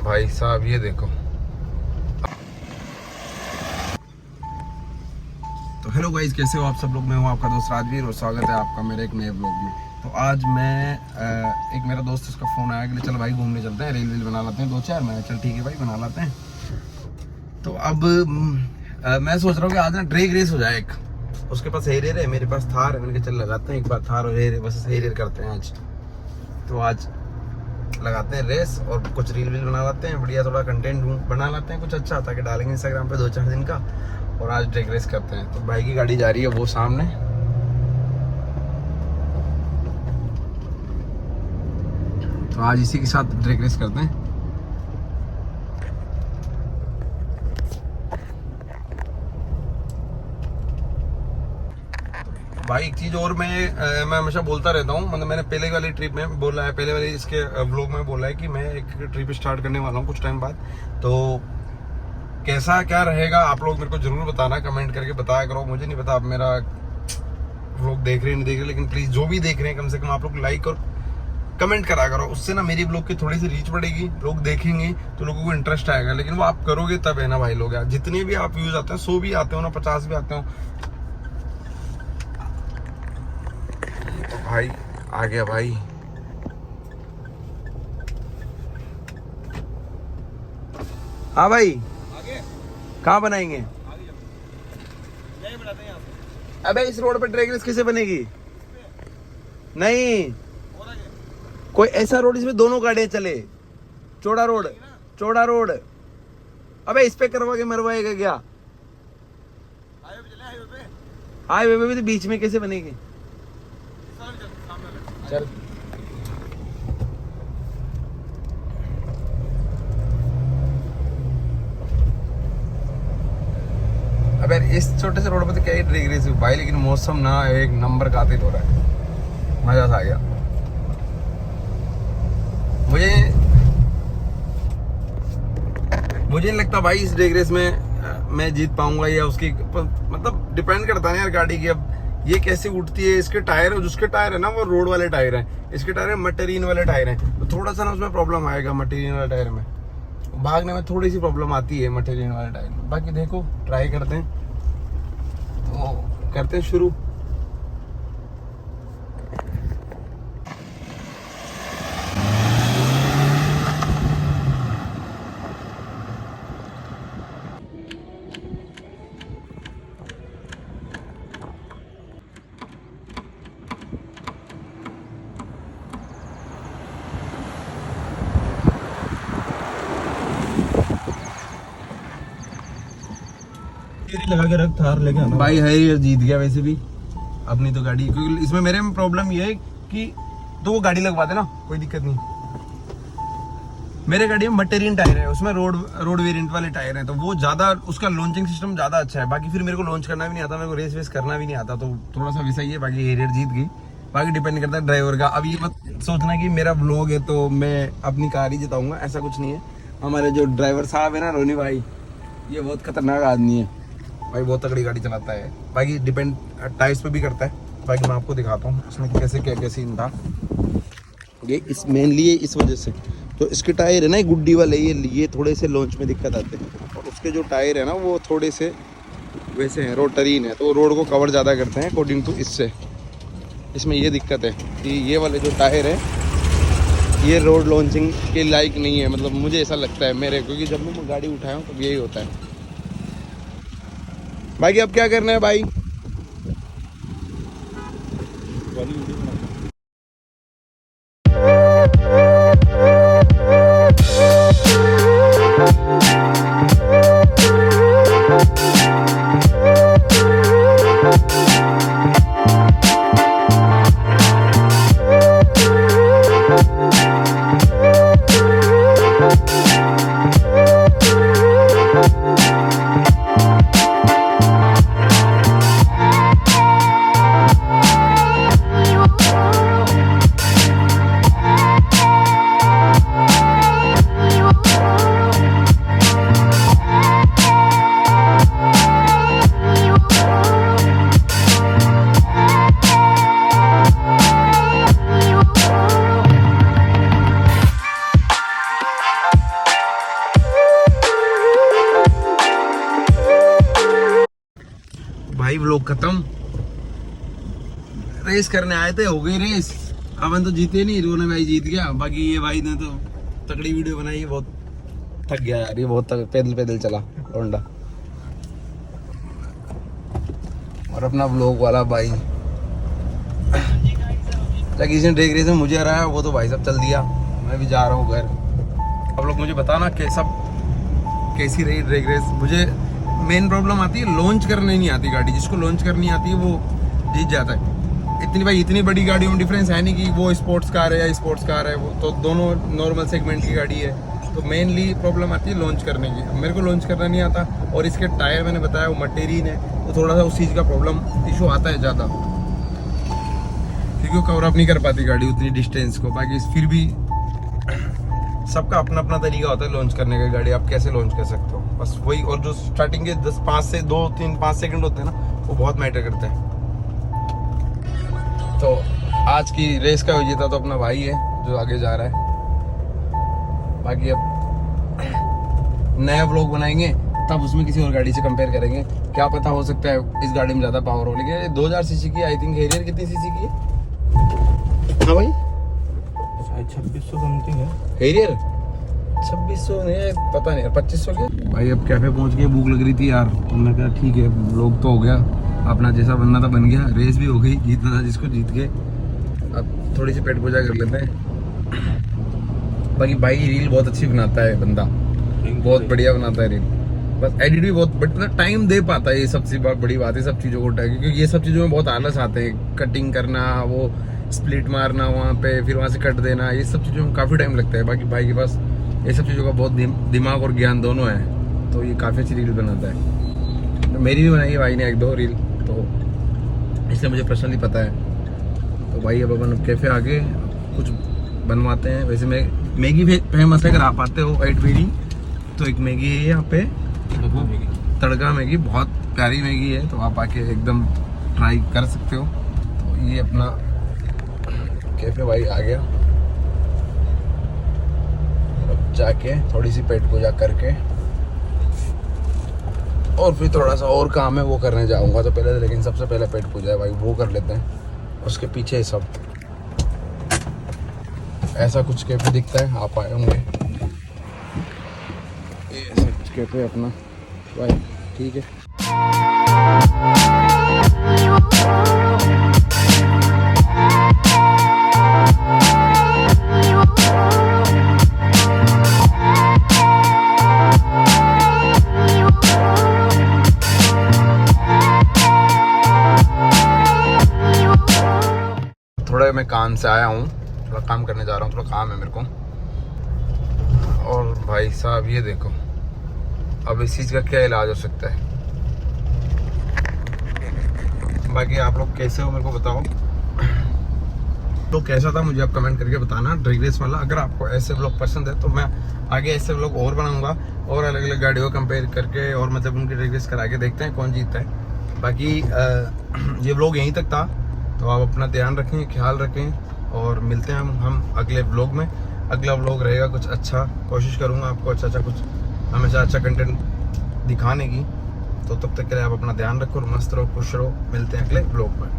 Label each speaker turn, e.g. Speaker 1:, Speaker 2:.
Speaker 1: भाई साहब ये देखो। तो हेलो गाइस, कैसे हो आप सब लोग। मैं हूं आपका दोस्त राजवीर और स्वागत है आपका मेरे एक नए ब्लॉग में। तो आज मैं एक मेरा दोस्त, उसका फ़ोन आया कि चल भाई घूमने चलते हैं, रील वील बना लाते हैं 2-4। मैं चल ठीक है भाई बना लाते हैं। तो अब मैं सोच रहा हूँ कि आज ना ड्रैग रेस हो जाए एक। उसके पास हेरियर है, मेरे पास थार है। मैंने कहा चल लगाते हैं एक बार थार और हेरियर, बस हेरियर करते हैं आज। तो आज लगाते हैं रेस और कुछ रील वील बना लाते हैं, बढ़िया थोड़ा कंटेंट बना लाते हैं कुछ अच्छा, ताकि डालेंगे इंस्टाग्राम पे 2-4 दिन का। और आज ड्रैग रेस करते हैं। तो भाई की गाड़ी जा रही है वो सामने। तो आज इसी के साथ ड्रैग रेस करते हैं। भाई एक चीज और मैं हमेशा बोलता रहता हूँ, मतलब मैंने पहले वाली ट्रिप में बोला है, पहले वाली इसके व्लॉग में बोला है कि मैं एक ट्रिप स्टार्ट करने वाला हूँ कुछ टाइम बाद। तो कैसा क्या रहेगा आप लोग मेरे को जरूर बताना, कमेंट करके बताया करो। मुझे नहीं पता आप मेरा व्लॉग देख रहे हैं नहीं देख रहे, लेकिन प्लीज जो भी देख रहे हैं कम से कम आप लोग लाइक और कमेंट करा करो। उससे ना मेरी व्लॉग की थोड़ी सी रीच बढ़ेगी, लोग देखेंगे तो लोगों को इंटरेस्ट आएगा। लेकिन वो आप करोगे तब है ना भाई लोग। यार जितने भी आप व्यूज आते हैं, 100 भी आते हो ना, 50 भी आते हो, भाई आ गया भाई। हाँ भाई कहाँ बनाएंगे? बनाते हैं। अबे इस रोड पे ड्रैग रेस कैसे बनेगी? नहीं, कोई ऐसा रोड जिसमें दोनों गाड़ियां चले। चौड़ा रोड, चौड़ा रोड। अबे इस पे करवा के मरवाएगा क्या? हाईवे पे भी तो बीच में कैसे बनेगी? चल अबे इस छोटे से रोड पे तो क्या ही ड्रैग रेस भाई। लेकिन मौसम ना एक नंबर कातिल हो रहा है, मजा सा आ गया मुझे नहीं लगता भाई इस ड्रैग रेस में मैं जीत पाऊंगा, या उसकी मतलब डिपेंड करता है यार गाड़ी की। अब ये कैसे उठती है, इसके टायर, जिसके टायर है ना वो रोड वाले टायर हैं, इसके टायर है मटेरियल वाले टायर हैं। तो थोड़ा सा ना उसमें प्रॉब्लम आएगा मटेरियल वाले टायर में, भागने में थोड़ी सी प्रॉब्लम आती है मटेरियल वाले टायर में। बाकी देखो ट्राई करते हैं, तो करते हैं शुरू।
Speaker 2: लगा के रख, थार लेके आना
Speaker 1: भाई है जीत गया वैसे भी अपनी तो गाड़ी, क्योंकि इसमें मेरे में प्रॉब्लम ये है कि तो वो गाड़ी लगवा देना, कोई दिक्कत नहीं। मेरे गाड़ी में मटेरियल टायर है, उसमें रोड वेरिएंट वाले टायर हैं, तो वो ज्यादा, उसका लॉन्चिंग सिस्टम ज्यादा अच्छा है। बाकी फिर मेरे को लॉन्च करना भी नहीं आता, मेरे को रेस वेस करना भी नहीं आता, तो थोड़ा सा वैसा ही है। बाकी हेरियर जीत गई, बाकी डिपेंड करता है ड्राइवर का। अब ये मत सोचना कि मेरा व्लॉग है तो मैं अपनी कार ही जिताऊंगा, ऐसा कुछ नहीं है। हमारे जो ड्राइवर साहब है ना, रोनी भाई, ये बहुत खतरनाक आदमी है भाई, बहुत तगड़ी गाड़ी चलाता है। बाकी डिपेंड टाइप्स पे भी करता है। बाकी मैं आपको दिखाता हूँ इसमें कैसे क्या क्या सीन था। ये इस मेनली इस वजह से, तो इसके टायर है ना गुड्डी वाले, ये थोड़े से लॉन्च में दिक्कत आते हैं। और उसके जो टायर है ना वो थोड़े से वैसे हैं, रोटरीन है, तो रोड को कवर ज़्यादा करते हैं अकॉर्डिंग टू इससे। इसमें ये दिक्कत है कि ये वाले जो टायर है ये रोड लॉन्चिंग के लायक नहीं है, मतलब मुझे ऐसा लगता है मेरे, क्योंकि जब मैं गाड़ी उठाया हूँ तब यही होता है। बाकी अब क्या करना है भाई? भाई व्लॉग खत्म। रेस करने आए थे, हो गई रेस। अपन तो जीते नहीं, रोने भाई जीत गया। बाकी ये भाई ने तो तगड़ी वीडियो बनाई, बहुत थक गया यार ये, बहुत पैदल पैदल चला होंडा। और अपना व्लॉग वाला भाई किसी ने ड्रैग रेस में मुझे हराया, वो तो भाई साहब चल दिया। मैं भी जा रहा हूँ घर। आप लोग मुझे बताना कैसी रही ड्रैग रेस। मुझे मेन प्रॉब्लम आती है लॉन्च करने नहीं आती गाड़ी। जिसको लॉन्च करनी आती है वो जीत जाता है। इतनी बड़ी गाड़ियों में डिफरेंस है नहीं कि वो स्पोर्ट्स कार है या स्पोर्ट्स कार है, वो तो दोनों नॉर्मल सेगमेंट की गाड़ी है। तो मेनली प्रॉब्लम आती है लॉन्च करने की। मेरे को लॉन्च करना नहीं आता, और इसके टायर मैंने बताया वो मटेरियल है, तो थोड़ा सा उस चीज़ का प्रॉब्लम इशू आता है ज़्यादा, क्योंकि वो कवर अप नहीं कर पाती गाड़ी उतनी डिस्टेंस को। बाकी फिर भी सबका अपना अपना तरीका होता है लॉन्च करने का। गाड़ी आप कैसे लॉन्च कर सकते हो, बस वही। और जो स्टार्टिंग के 5 सेकंड होते हैं ना, वो बहुत मैटर करते हैं। तो आज की रेस का विजेता तो अपना भाई है जो आगे जा रहा है। बाकी अब नया व्लॉग बनाएंगे, तब उसमें किसी और गाड़ी से कंपेयर करेंगे। क्या पता, हो सकता है इस गाड़ी में ज़्यादा पावर हो। लेकिन 2000 सीसी की आई थिंक। हैरियर कितनी सीसी की है? हाँ भाई,
Speaker 2: शायद 2600 समथिंग है।
Speaker 1: हैरियर 2600 नहीं है, पता नहीं, 2500 की। भाई अब कैफे पहुंच के भूख लग रही थी यार, तो मैं कहा ठीक है व्लॉग तो हो गया, अपना जैसा बनना था बन गया। रेस भी हो गई, जीतना था जिसको जीत गए। अब थोड़ी सी पेट पूजा कर लेते हैं। बाकी भाई रील बहुत अच्छी बनाता है बंदा, बहुत बढ़िया बनाता है रील। बस एडिट भी बहुत, बट मतलब टाइम दे पाता है, ये सबसे बड़ी बात है सब चीज़ों को। क्योंकि ये सब चीज़ों में बहुत आलस आते हैं। कटिंग करना, वो स्प्लिट मारना वहाँ पे, फिर वहाँ से कट देना, ये सब चीज़ों में काफ़ी टाइम लगता है। बाकी भाई के पास ये सब चीज़ों का बहुत दिमाग और ज्ञान दोनों है, तो ये काफ़ी अच्छी रील बनाता है। तो मेरी भी बनाई है भाई ने 1-2 रील, तो इसलिए मुझे पर्सनली पता है। तो भाई अब अपन कैफ़े आगे कुछ बनवाते हैं। वैसे मैं मैगी फेमस है, अगर आप आते हो वाइट वेरी, तो एक मैगी है यहाँ पे, तड़का मैगी, बहुत प्यारी मैगी है। तो आप आके एकदम ट्राई कर सकते हो। तो ये अपना कैफ़े भाई आ गया। अब जाके थोड़ी सी पेट पूजा करके, और फिर थोड़ा सा और काम है वो करने जाऊंगा। तो पहले, लेकिन सबसे पहले पेट पूजा है भाई, वो कर लेते हैं। उसके पीछे सब ऐसा कुछ कैफे दिखता है, आप आए होंगे। ये ऐसा कुछ कैफे अपना भाई, ठीक है। थोड़ा मैं काम से आया हूँ, थोड़ा काम करने जा रहा हूँ, थोड़ा काम है मेरे को। और भाई साहब ये देखो, अब इस चीज़ का क्या इलाज हो सकता है। बाकी आप लोग कैसे हो मेरे को बताओ, तो कैसा था मुझे आप कमेंट करके बताना ड्रैग रेस वाला। अगर आपको ऐसे व्लॉग पसंद है तो मैं आगे ऐसे व्लॉग और बनाऊंगा, और अलग अलग गाड़ियों को कंपेयर करके, और मतलब उनकी ड्रैग रेस करा के देखते हैं कौन जीतता है। बाकी ये व्लॉग यहीं तक था। तो आप अपना ध्यान रखें, ख्याल रखें, और मिलते हैं हम अगले व्लॉग में। अगला व्लॉग रहेगा कुछ अच्छा, कोशिश करूँगा आपको अच्छा कुछ हमेशा अच्छा कंटेंट दिखाने की। तो तब तक के लिए आप अपना ध्यान रखो, मस्त रहो, खुश रहो। मिलते हैं अगले व्लॉग में।